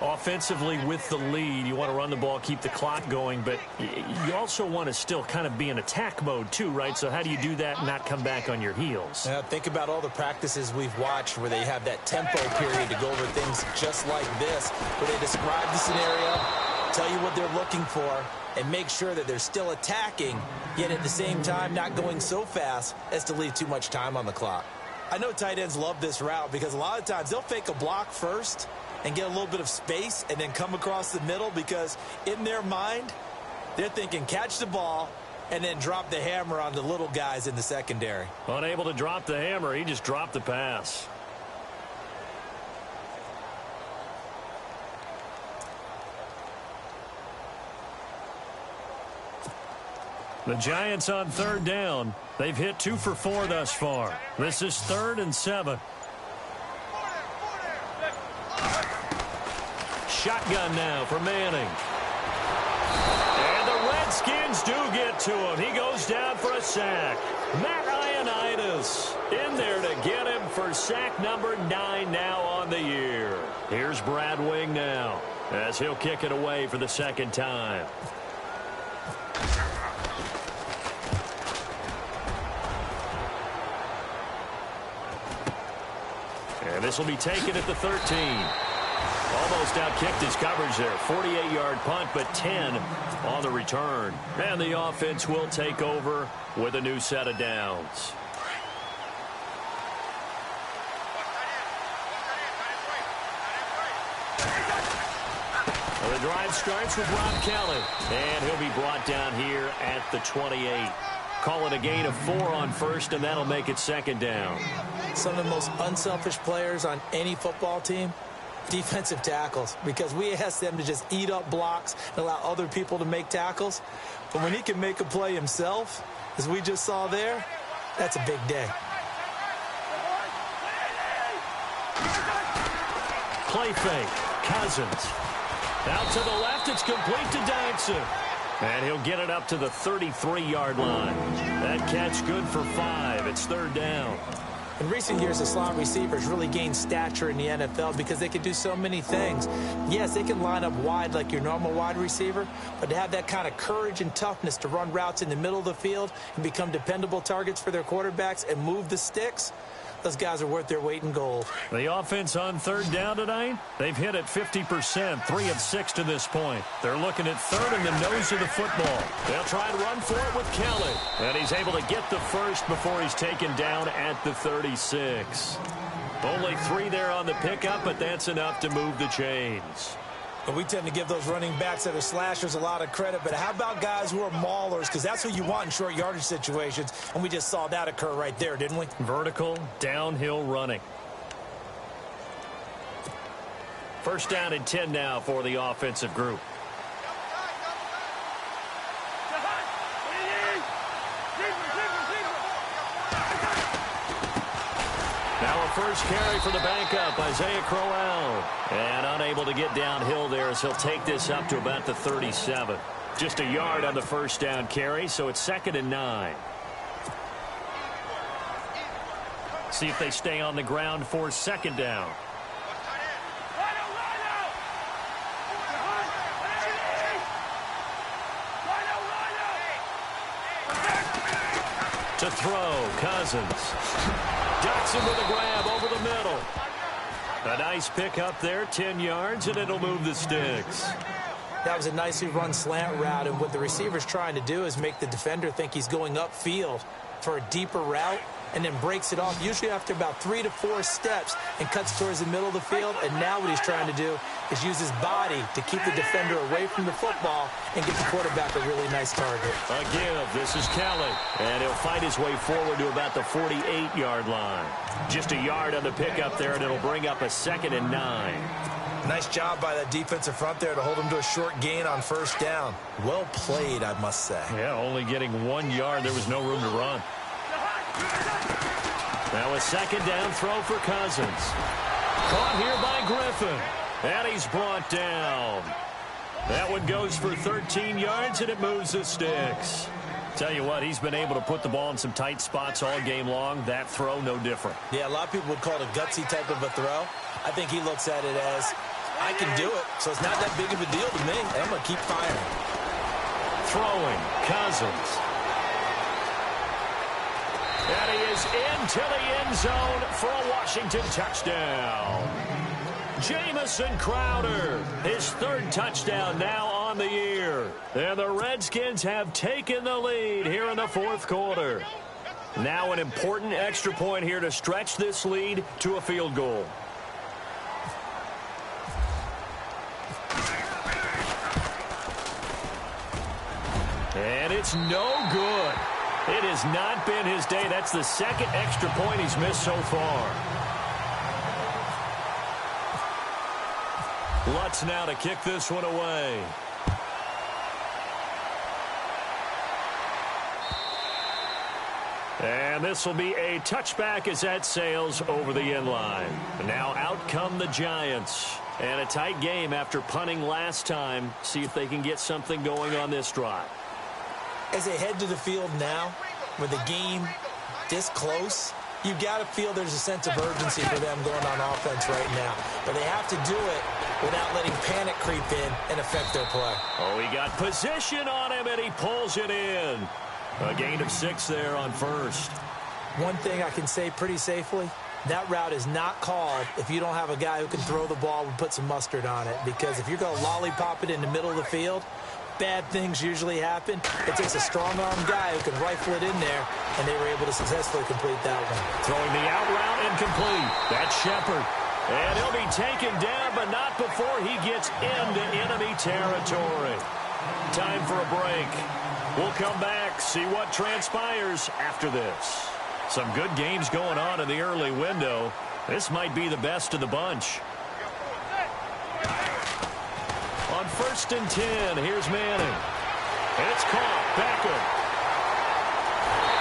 Offensively with the lead, you want to run the ball, keep the clock going, but you also want to still kind of be in attack mode too, right? So how do you do that and not come back on your heels? Think about all the practices we've watched where they have that tempo period to go over things just like this, where they describe the scenario, tell you what they're looking for, and make sure that they're still attacking, yet at the same time not going so fast as to leave too much time on the clock. I know tight ends love this route because a lot of times they'll fake a block first and get a little bit of space and then come across the middle because in their mind, they're thinking catch the ball and then drop the hammer on the little guys in the secondary. Unable to drop the hammer, he just dropped the pass. The Giants on 3rd down. They've hit 2 for 4 thus far. This is 3rd and 7. Shotgun now for Manning. And the Redskins do get to him. He goes down for a sack. Matt Ioannidis in there to get him for sack number 9 now on the year. Here's Brad Wing now as he'll kick it away for the 2nd time. And this will be taken at the 13. Almost outkicked his coverage there. 48-yard punt, but 10 on the return. And the offense will take over with a new set of downs. Well, the drive starts with Rob Kelly. And he'll be brought down here at the 28. Call it a gain of 4 on first, and that'll make it 2nd down. Some of the most unselfish players on any football team, defensive tackles, because we ask them to just eat up blocks and allow other people to make tackles. But when he can make a play himself, as we just saw there, that's a big day. Play fake. Cousins. Out to the left. It's complete to Dodson. And he'll get it up to the 33-yard line. That catch good for 5. It's 3rd down. In recent years, the slot receivers really gained stature in the NFL because they can do so many things. Yes, they can line up wide like your normal wide receiver, but to have that kind of courage and toughness to run routes in the middle of the field and become dependable targets for their quarterbacks and move the sticks, those guys are worth their weight in gold. The offense on 3rd down tonight, they've hit it 50%, 3 of 6 to this point. They're looking at 3rd in the nose of the football. They'll try and run for it with Kelly. And he's able to get the first before he's taken down at the 36. Only 3 there on the pickup, but that's enough to move the chains. But we tend to give those running backs that are slashers a lot of credit. But how about guys who are maulers? Because that's what you want in short yardage situations. And we just saw that occur right there, didn't we? Vertical, downhill running. 1st down and 10 now for the offensive group. Now a first carry for the backup, Isaiah Crowell. And unable to get downhill there as he'll take this up to about the 37. Just a yard on the 1st down carry, so it's 2nd and 9. See if they stay on the ground for 2nd down. To throw, Cousins. Dodson with a grab over the middle. A nice pick up there, 10 yards, and it'll move the sticks. That was a nicely run slant route, and what the receiver's trying to do is make the defender think he's going upfield for a deeper route, and then breaks it off, usually after about 3 to 4 steps, and cuts towards the middle of the field. And now what he's trying to do is use his body to keep the defender away from the football and get the quarterback a really nice target. A give. This is Kelly, and he'll fight his way forward to about the 48-yard line. Just a yard on the pickup there, and it'll bring up a 2nd and 9. Nice job by that defensive front there to hold him to a short gain on first down. Well played, I must say. Yeah, only getting 1 yard. There was no room to run. Now a second down throw for Cousins. Caught here by Griffin. And he's brought down. That one goes for 13 yards, and it moves the sticks. Tell you what, he's been able to put the ball in some tight spots all game long. That throw, no different. Yeah, a lot of people would call it a gutsy type of a throw. I think he looks at it as, I can do it, so it's not that big of a deal to me, and I'm going to keep firing. Throwing, Cousins. And he is into the end zone for a Washington touchdown. Jamison Crowder, his third touchdown now on the year. And the Redskins have taken the lead here in the fourth quarter. Now an important extra point here to stretch this lead to a field goal. And it's no good. It has not been his day. That's the second extra point he's missed so far. Lutz now to kick this one away. And this will be a touchback as that sails over the end line. Now out come the Giants. And a tight game after punting last time. See if they can get something going on this drive. As they head to the field now, with the game this close, you've got to feel there's a sense of urgency for them going on offense right now. But they have to do it without letting panic creep in and affect their play. Oh, he got position on him, and he pulls it in. A gain of 6 there on first. One thing I can say pretty safely, that route is not called if you don't have a guy who can throw the ball and put some mustard on it. Because if you're going to lollipop it in the middle of the field, bad things usually happen. It takes a strong-armed guy who can rifle it in there, and they were able to successfully complete that one. Throwing the out route incomplete. That's Shepard. And he'll be taken down, but not before he gets into enemy territory. Time for a break. We'll come back, see what transpires after this. Some good games going on in the early window. This might be the best of the bunch. On 1st and 10, here's Manning. And it's caught. Beckham.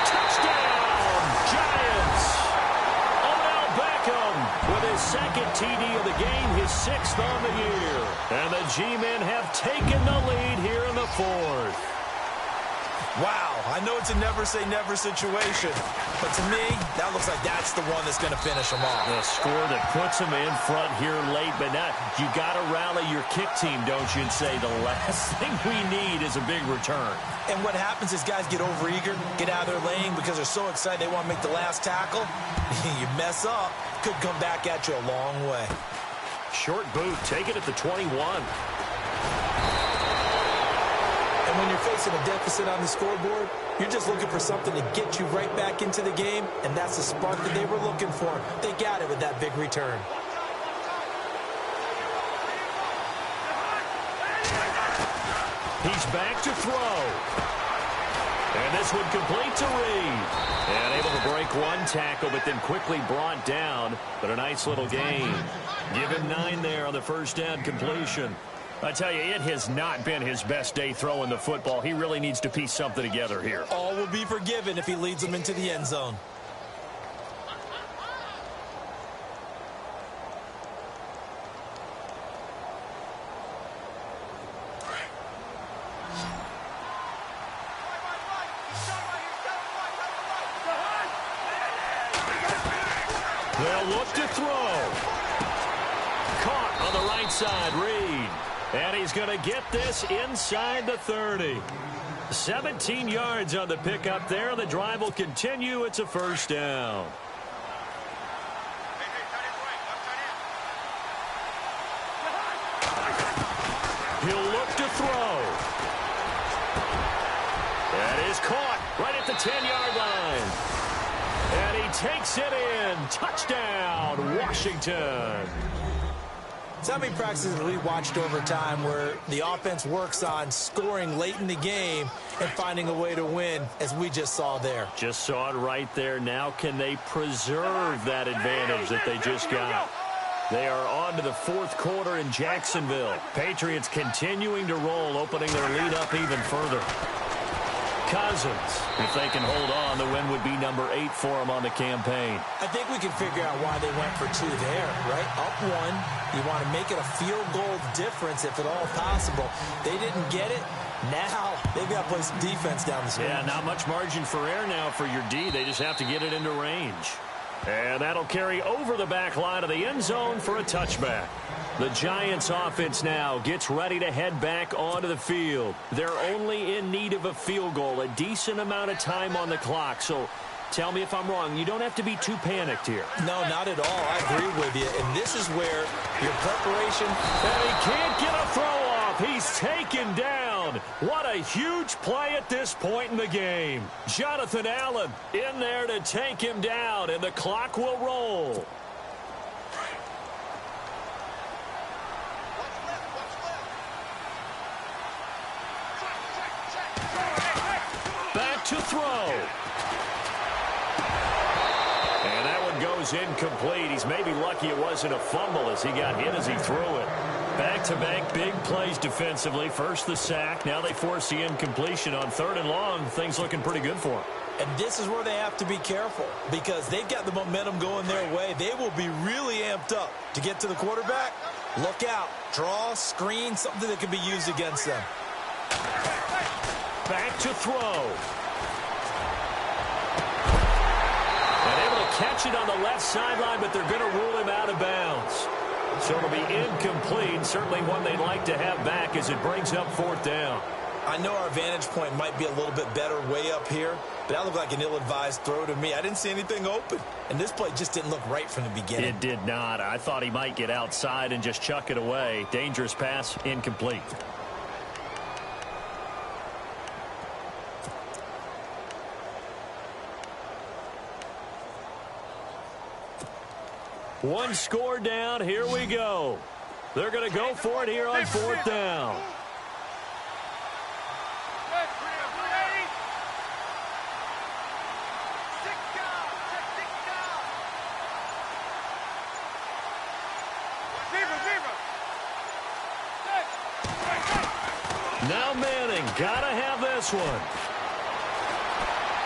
Touchdown, Giants. Odell Beckham with his second TD of the game, his 6th on the year. And the G-men have taken the lead here in the fourth. Wow, I know it's a never-say-never situation, but to me, that looks like that's the one that's going to finish them off. The score that puts them in front here late, but now you got to rally your kick team, don't you, and say the last thing we need is a big return. And what happens is guys get overeager, get out of their lane because they're so excited they want to make the last tackle. You mess up, could come back at you a long way. Short boot, take it at the 21. And when you're facing a deficit on the scoreboard, you're just looking for something to get you right back into the game, and that's the spark that they were looking for. They got it with that big return. He's back to throw. And this one complete to Reed. And able to break one tackle, but then quickly brought down. But a nice little gain. Give him 9 there on the first down completion. I tell you, it has not been his best day throwing the football. He really needs to piece something together here. All will be forgiven if he leads them into the end zone. They'll look to throw. Caught on the right side, Reed. And he's going to get this inside the 30. 17 yards on the pickup there. The drive will continue. It's a first down. He'll look to throw. That is caught right at the 10-yard line. And he takes it in. Touchdown, Washington. So many practices that we watched over time where the offense works on scoring late in the game and finding a way to win, as we just saw there. Just saw it right there. Now can they preserve that advantage that they just got? They are on to the fourth quarter in Jacksonville. Patriots continuing to roll, opening their lead up even further. Cousins, if they can hold on, the win would be number 8 for them on the campaign. I think we can figure out why they went for 2 there, right? Up 1, you want to make it a field goal difference if at all possible. They didn't get it. Now they've got to play some defense down the stretch. Yeah, not much margin for error now for your D. They just have to get it into range. And that'll carry over the back line of the end zone for a touchback. The Giants offense now gets ready to head back onto the field. They're only in need of a field goal, a decent amount of time on the clock. So tell me if I'm wrong. You don't have to be too panicked here. No, not at all. I agree with you. And this is where your preparation... And he can't get a throw off. He's taken down. What a huge play at this point in the game. Jonathan Allen in there to take him down, and the clock will roll. Back to throw. And that one goes incomplete. He's maybe lucky it wasn't a fumble as he got hit as he threw it. Back-to-back big plays defensively. First the sack. Now they force the incompletion on 3rd and long. Things looking pretty good for them. And this is where they have to be careful because they've got the momentum going their way. They will be really amped up to get to the quarterback. Look out. Draw, screen, something that can be used against them. Back to throw. And able to catch it on the left sideline, but they're going to rule him out of bounds. So it'll be incomplete. Certainly one they'd like to have back as it brings up 4th down. I know our vantage point might be a little bit better way up here, but that looked like an ill-advised throw to me. I didn't see anything open, and this play just didn't look right from the beginning. It did not. I thought he might get outside and just chuck it away. Dangerous pass, incomplete. One score down. Here we go. They're going to go for it here on 4th down. Now Manning, gotta have this one.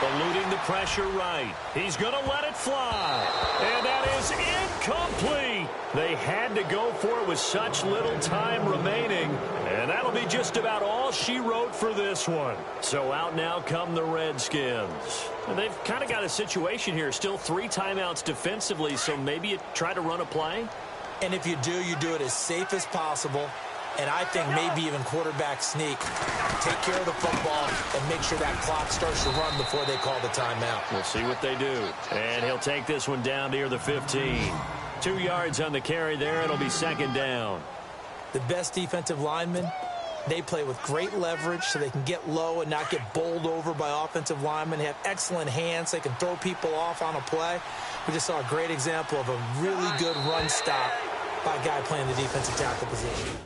Eluding the pressure right. He's going to let it fly. And that is incomplete. They had to go for it with such little time remaining. And that'll be just about all she wrote for this one. So out now come the Redskins. And they've kind of got a situation here. Still 3 timeouts defensively, so maybe you try to run a play. And if you do it as safe as possible. And I think maybe even quarterback sneak. Take care of the football and make sure that clock starts to run before they call the timeout. We'll see what they do. And he'll take this one down near the 15. 2 yards on the carry there. It'll be 2nd down. The best defensive linemen, they play with great leverage so they can get low and not get bowled over by offensive linemen. They have excellent hands. They can throw people off on a play. We just saw a great example of a really good run stop by a guy playing the defensive tackle position.